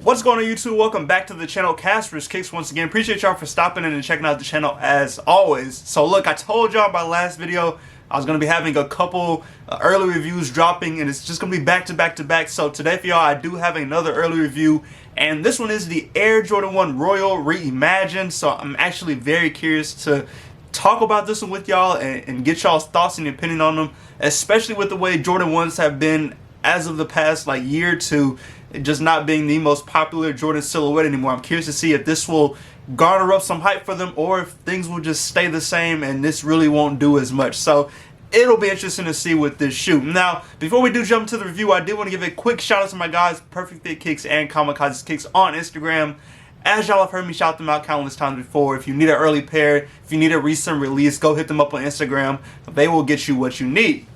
What's going on YouTube? Welcome back to the channel Casper's Kicks once again. Appreciate y'all for stopping in and checking out the channel as always. So look, I told y'all in my last video I was going to be having a couple early reviews dropping, and it's just going to be back to back to back. So today for y'all I do have another early review, and this one is the Air Jordan 1 Royal Reimagined. So I'm actually very curious to talk about this one with y'all and get y'all's thoughts and opinion on them, especially with the way Jordan 1s have been as of the past year or two, just not being the most popular Jordan silhouette anymore. I'm curious to see if this will garner up some hype for them or if things will just stay the same and this really won't do as much. So it'll be interesting to see with this shoe. Now, before we do jump into the review, I do want to give a quick shout out to my guys, Perfect Fit Kicks and Kamikaze Kicks on Instagram. As y'all have heard me shout them out countless times before, if you need an early pair, if you need a recent release, go hit them up on Instagram. They will get you what you need.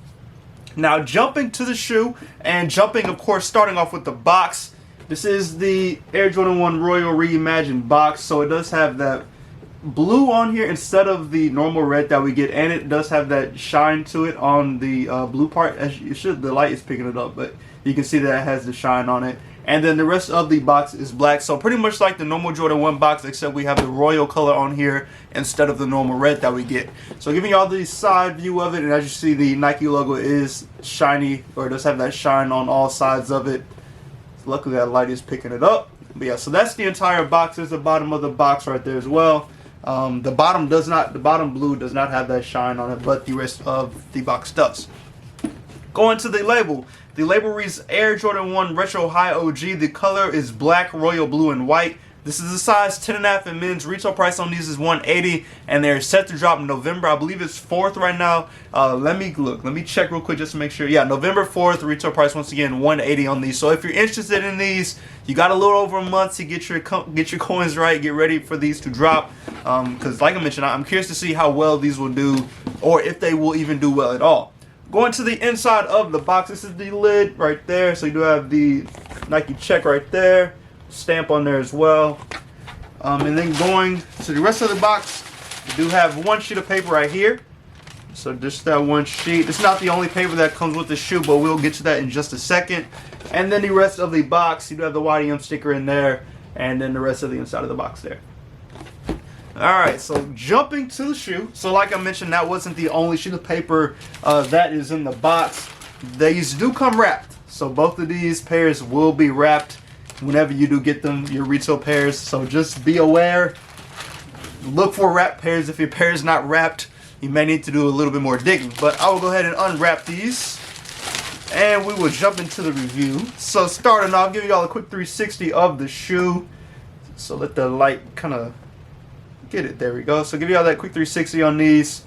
Now, jumping to the shoe, and jumping, of course, starting off with the box. This is the Air Jordan 1 Royal Reimagined box, so it does have that blue on here instead of the normal red that we get, and it does have that shine to it on the blue part. As you should, the light is picking it up, but you can see that it has the shine on it. And then the rest of the box is black, so pretty much like the normal Jordan 1 box, except we have the royal color on here instead of the normal red that we get. So giving y'all the side view of it, and as you see, the Nike logo is shiny, or it does have that shine on all sides of it. So luckily that light is picking it up. But yeah, so that's the entire box. There's the bottom of the box right there as well. The bottom blue does not have that shine on it, but the rest of the box does. Going to the label. The label reads Air Jordan 1 Retro High OG. The color is black, royal blue, and white. This is a size 10.5 in men's. Retail price on these is $180, and they're set to drop in November. I believe it's 4th right now. Let me check real quick just to make sure. Yeah, November 4th. Retail price once again $180 on these. So if you're interested in these, you got a little over a month to get your coins right. Get ready for these to drop. Because like I mentioned, I'm curious to see how well these will do, or if they will even do well at all. Going to the inside of the box, this is the lid right there. So you do have the Nike check right there, stamp on there as well. And then going to the rest of the box, you do have one sheet of paper right here. So just that one sheet. It's not the only paper that comes with the shoe, but we'll get to that in just a second. And then the rest of the box, you do have the YDM sticker in there, and then the rest of the inside of the box there. Alright, so jumping to the shoe. So like I mentioned, that wasn't the only sheet of paper that is in the box. These do come wrapped. So both of these pairs will be wrapped whenever you do get them, your retail pairs. So just be aware. Look for wrapped pairs. If your pair is not wrapped, you may need to do a little bit more digging. But I will go ahead and unwrap these, and we will jump into the review. So starting off, giving y'all a quick 360 of the shoe. So let the light kind of get it. There we go. So give y'all that quick 360 on these.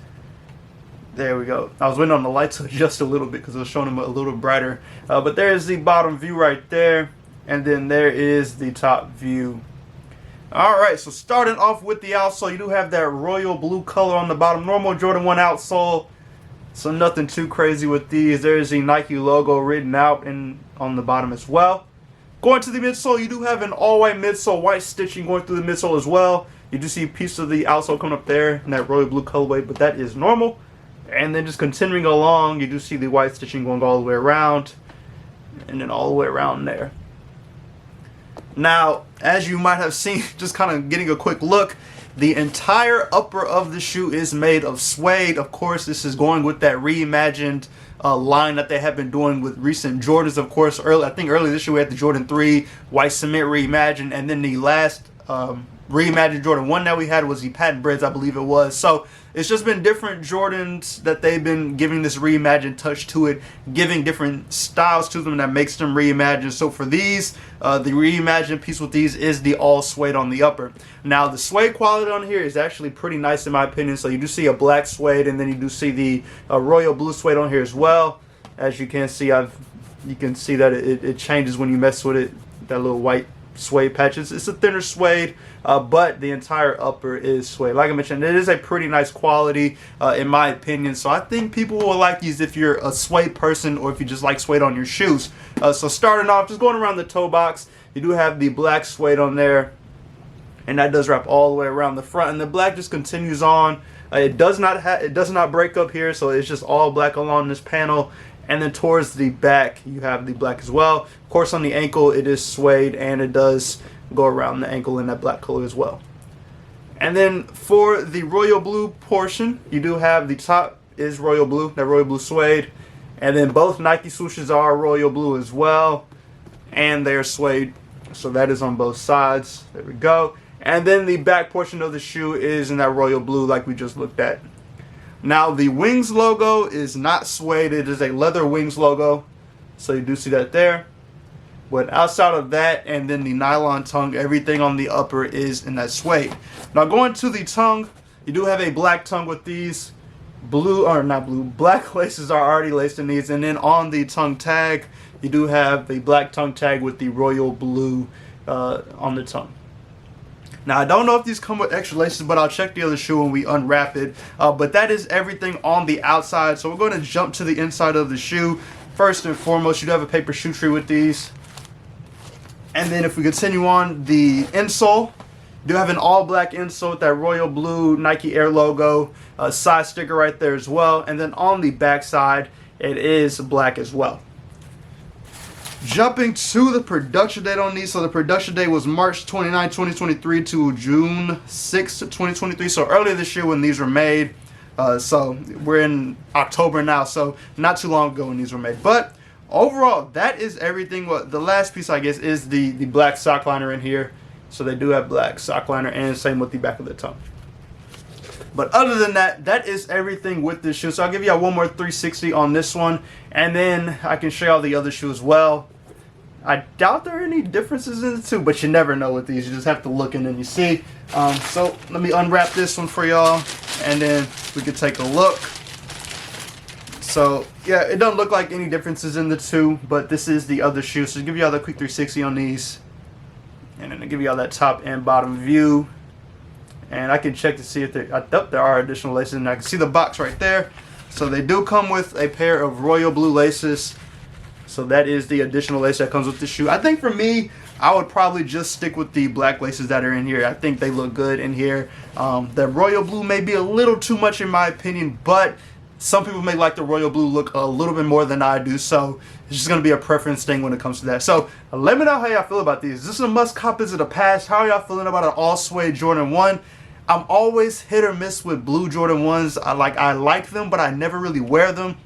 There we go. I was waiting on the light to adjust a little bit because it was showing them a little brighter. But there's the bottom view right there. And then there is the top view. Alright, so starting off with the outsole, you do have that royal blue color on the bottom. Normal Jordan 1 outsole. So nothing too crazy with these. There's the Nike logo written out on the bottom as well. Going to the midsole, you do have an all-white midsole, white stitching going through the midsole as well. You do see a piece of the outsole coming up there in that royal blue colorway, but that is normal. And then just continuing along, you do see the white stitching going all the way around, and then all the way around there. Now, as you might have seen, just kind of getting a quick look, the entire upper of the shoe is made of suede. Of course, this is going with that reimagined line that they have been doing with recent Jordans. Of course, I think earlier this year we had the Jordan 3 white cement reimagined, and then the last reimagined Jordan 1 that we had was the patent breads, I believe it was. So it's just been different Jordans that they've been giving this reimagined touch to it, giving different styles to them that makes them reimagined. So for these, the reimagined piece with these is the all suede on the upper. Now the suede quality on here is actually pretty nice in my opinion. So you do see a black suede, and then you do see the royal blue suede on here as well. As you can see, you can see that it changes when you mess with it. That little white suede patches. It's a thinner suede, but the entire upper is suede. Like I mentioned, it is a pretty nice quality in my opinion. So I think people will like these if you're a suede person or if you just like suede on your shoes. So starting off, just going around the toe box, you do have the black suede on there, and that does wrap all the way around the front, and the black just continues on. It does not break up here, so it's just all black along this panel. And then towards the back, you have the black as well. Of course, on the ankle, it is suede, and it does go around the ankle in that black color as well. And then for the royal blue portion, you do have the top is royal blue, that royal blue suede. And then both Nike swooshes are royal blue as well, and they're suede. So that is on both sides. There we go. And then the back portion of the shoe is in that royal blue like we just looked at. Now the Wings logo is not suede, it is a leather Wings logo, so you do see that there. But outside of that, and then the nylon tongue, everything on the upper is in that suede. Now going to the tongue, you do have a black tongue with these black laces are already laced in these, and then on the tongue tag, you do have the black tongue tag with the royal blue on the tongue. Now, I don't know if these come with extra laces, but I'll check the other shoe when we unwrap it. But that is everything on the outside. So we're going to jump to the inside of the shoe. First and foremost, you do have a paper shoe tree with these. And then if we continue on, the insole. You do have an all black insole with that royal blue Nike Air logo. Side sticker right there as well. And then on the back side, it is black as well. Jumping to the production date on these. So the production date was March 29, 2023 to June 6, 2023. So earlier this year when these were made. So we're in October now. So not too long ago when these were made. But overall, that is everything. What the last piece, I guess, is the black sock liner in here. So they do have black sock liner, and same with the back of the tongue. But other than that, that is everything with this shoe. So I'll give you one more 360 on this one, and then I can show you the other shoe as well. I doubt there are any differences in the two, but you never know with these. You just have to look and then you see. So let me unwrap this one for y'all, and then we can take a look. So yeah, it doesn't look like any differences in the two, but this is the other shoe. So I'll give you all the quick 360 on these, and then I'll give you all that top and bottom view. And I can check to see if there are additional laces, and I can see the box right there. So they do come with a pair of royal blue laces. So that is the additional lace that comes with the shoe. I think for me, I would probably just stick with the black laces that are in here. I think they look good in here. The royal blue may be a little too much in my opinion, but some people may like the royal blue look a little bit more than I do. So it's just going to be a preference thing when it comes to that. So let me know how y'all feel about these. Is this a must cop? Is it a pass? How are y'all feeling about an all suede Jordan 1? I'm always hit or miss with blue Jordan 1s. I like them, but I never really wear them.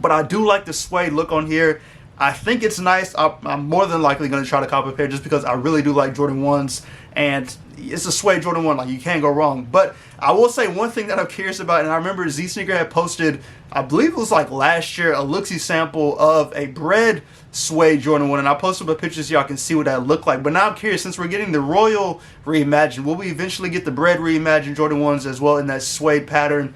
But I do like the suede look on here. I think it's nice. I'm more than likely going to try to cop a pair just because I really do like Jordan 1s. And it's a suede Jordan 1. Like, you can't go wrong. But I will say one thing that I'm curious about, and I remember Z Sneaker had posted, I believe it was like last year, a look-see sample of a bread suede Jordan 1, and I posted up a picture so y'all can see what that looked like. But now I'm curious, since we're getting the Royal Reimagined, will we eventually get the bread Reimagined Jordan 1s as well in that suede pattern?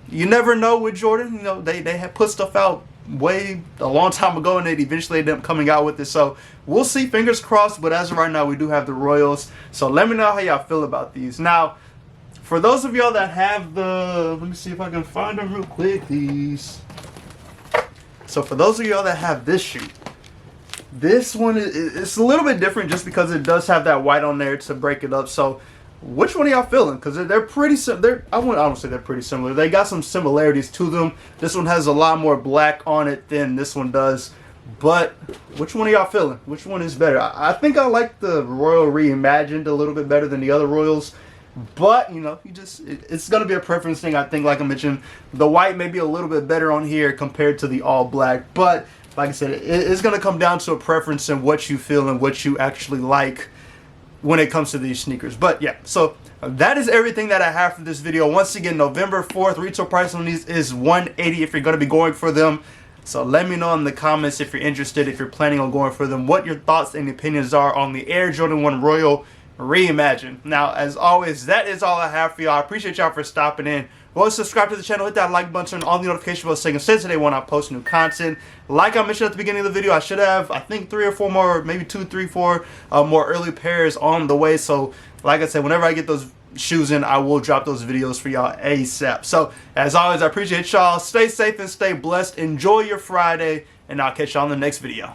You never know with Jordan. You know, they have put stuff out way a long time ago, and they eventually ended up coming out with it. So we'll see, fingers crossed. But as of right now, we do have the Royals. So let me know how y'all feel about these. Now, for those of y'all that have the, let me see if I can find them real quick. These. So for those of y'all that have this shoe, this one it's a little bit different just because it does have that white on there to break it up. So which one are y'all feeling? Because they're pretty similar. I don't say they're pretty similar. They got some similarities to them. This one has a lot more black on it than this one does. But which one are y'all feeling? Which one is better? I think I like the Royal Reimagined a little bit better than the other Royals. But, you know, it's going to be a preference thing, I think. Like I mentioned, the white may be a little bit better on here compared to the all black. But, like I said, it's going to come down to a preference and what you feel and what you actually like when it comes to these sneakers. But, yeah, so that is everything that I have for this video. Once again, November 4th, retail price on these is $180 if you're going to be going for them. So let me know in the comments if you're interested, if you're planning on going for them, what your thoughts and opinions are on the Air Jordan 1 Royal Reimagined. Now, as always, that is all I have for y'all. I appreciate y'all for stopping in. Go subscribe to the channel, hit that like button, turn on the notification bell so you can stay today when I post new content. Like I mentioned at the beginning of the video, I should have, I think, 3 or 4 more, maybe 2, 3, 4 more early pairs on the way. So, like I said, whenever I get those shoes in, I will drop those videos for y'all ASAP. So, as always, I appreciate y'all. Stay safe and stay blessed. Enjoy your Friday, and I'll catch y'all in the next video.